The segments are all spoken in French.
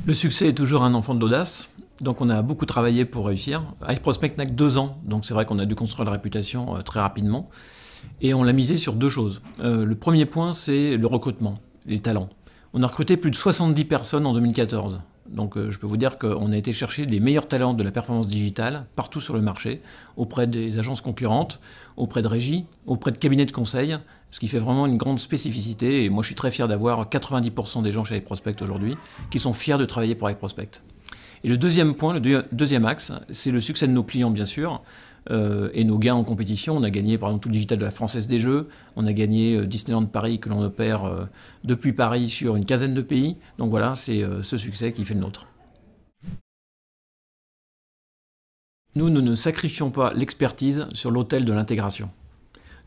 Le succès est toujours un enfant de l'audace, donc on a beaucoup travaillé pour réussir. iProspect n'a que 2 ans, donc c'est vrai qu'on a dû construire la réputation très rapidement. Et on l'a misé sur 2 choses. Le premier point, c'est le recrutement, les talents. On a recruté plus de 70 personnes en 2014. Donc je peux vous dire qu'on a été chercher les meilleurs talents de la performance digitale partout sur le marché, auprès des agences concurrentes, auprès de régies, auprès de cabinets de conseil, ce qui fait vraiment une grande spécificité. Et moi je suis très fier d'avoir 90% des gens chez iProspect aujourd'hui qui sont fiers de travailler pour iProspect. Et le deuxième point, le deuxième axe, c'est le succès de nos clients bien sûr. Et nos gains en compétition. On a gagné par exemple tout le digital de la Française des Jeux, on a gagné Disneyland Paris que l'on opère depuis Paris sur une quinzaine de pays. Donc voilà, c'est ce succès qui fait le nôtre. Nous ne sacrifions pas l'expertise sur l'autel de l'intégration.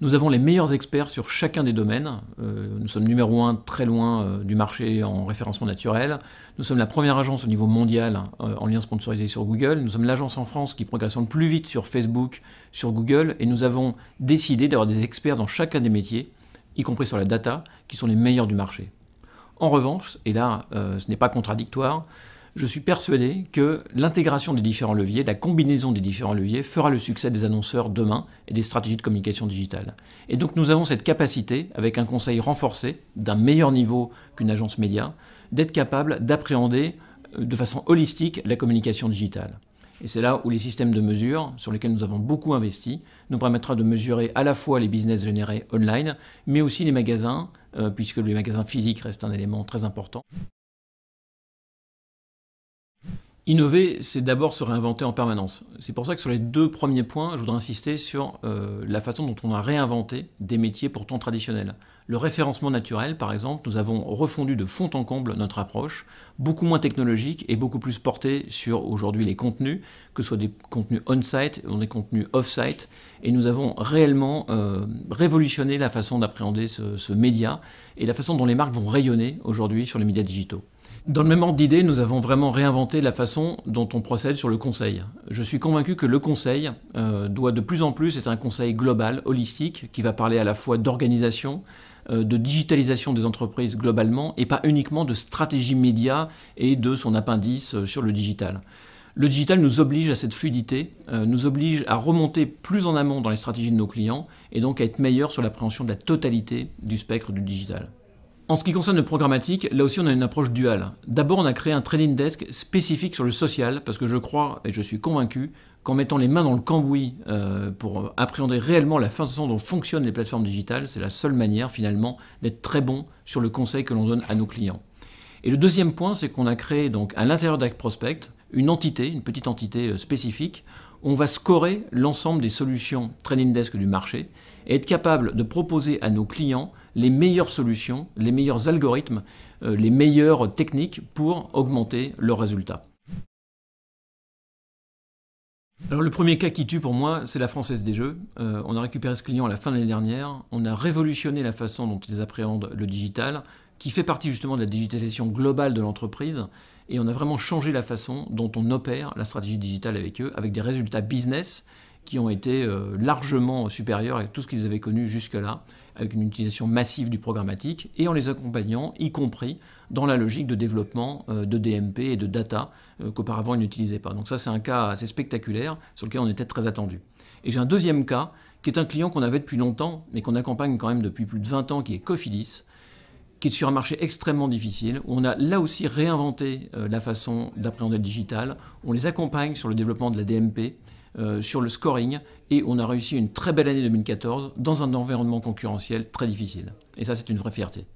Nous avons les meilleurs experts sur chacun des domaines. Nous sommes numéro 1 très loin du marché en référencement naturel. Nous sommes la première agence au niveau mondial en lien sponsorisé sur Google. Nous sommes l'agence en France qui progresse le plus vite sur Facebook, sur Google. Et nous avons décidé d'avoir des experts dans chacun des métiers, y compris sur la data, qui sont les meilleurs du marché. En revanche, et là ce n'est pas contradictoire, je suis persuadé que l'intégration des différents leviers, la combinaison des différents leviers fera le succès des annonceurs demain et des stratégies de communication digitale. Et donc nous avons cette capacité, avec un conseil renforcé, d'un meilleur niveau qu'une agence média, d'être capable d'appréhender de façon holistique la communication digitale. Et c'est là où les systèmes de mesure, sur lesquels nous avons beaucoup investi, nous permettra de mesurer à la fois les business générés online, mais aussi les magasins, puisque les magasins physiques restent un élément très important. Innover, c'est d'abord se réinventer en permanence. C'est pour ça que sur les 2 premiers points, je voudrais insister sur la façon dont on a réinventé des métiers pourtant traditionnels. Le référencement naturel, par exemple, nous avons refondu de fond en comble notre approche, beaucoup moins technologique et beaucoup plus portée sur aujourd'hui les contenus, que ce soit des contenus on-site ou des contenus off-site. Et nous avons réellement révolutionné la façon d'appréhender ce média et la façon dont les marques vont rayonner aujourd'hui sur les médias digitaux. Dans le même ordre d'idée, nous avons vraiment réinventé la façon dont on procède sur le conseil. Je suis convaincu que le conseil doit de plus en plus être un conseil global, holistique, qui va parler à la fois d'organisation, de digitalisation des entreprises globalement, et pas uniquement de stratégie média et de son appendice sur le digital. Le digital nous oblige à cette fluidité, nous oblige à remonter plus en amont dans les stratégies de nos clients, et donc à être meilleur sur l'appréhension de la totalité du spectre du digital. En ce qui concerne le programmatique, là aussi on a une approche duale. D'abord on a créé un trading desk spécifique sur le social, parce que je crois et je suis convaincu qu'en mettant les mains dans le cambouis pour appréhender réellement la façon dont fonctionnent les plateformes digitales, c'est la seule manière finalement d'être très bon sur le conseil que l'on donne à nos clients. Et le deuxième point, c'est qu'on a créé donc à l'intérieur d'iProspect une entité, une petite entité spécifique, où on va scorer l'ensemble des solutions trading desk du marché et être capable de proposer à nos clients les meilleures solutions, les meilleurs algorithmes, les meilleures techniques pour augmenter leurs résultats. Alors le premier cas qui tue pour moi, c'est la Française des Jeux. On a récupéré ce client à la fin de l'année dernière. On a révolutionné la façon dont ils appréhendent le digital, qui fait partie justement de la digitalisation globale de l'entreprise. Et on a vraiment changé la façon dont on opère la stratégie digitale avec eux, avec des résultats business qui ont été largement supérieurs à tout ce qu'ils avaient connu jusque-là, avec une utilisation massive du programmatique, et en les accompagnant, y compris dans la logique de développement de DMP et de data qu'auparavant ils n'utilisaient pas. Donc ça, c'est un cas assez spectaculaire sur lequel on était très attendu. Et j'ai un deuxième cas, qui est un client qu'on avait depuis longtemps, mais qu'on accompagne quand même depuis plus de 20 ans, qui est Cofidis, qui est sur un marché extrêmement difficile, où on a là aussi réinventé la façon d'appréhender le digital, on les accompagne sur le développement de la DMP, sur le scoring, et on a réussi une très belle année 2014 dans un environnement concurrentiel très difficile. Et ça, c'est une vraie fierté.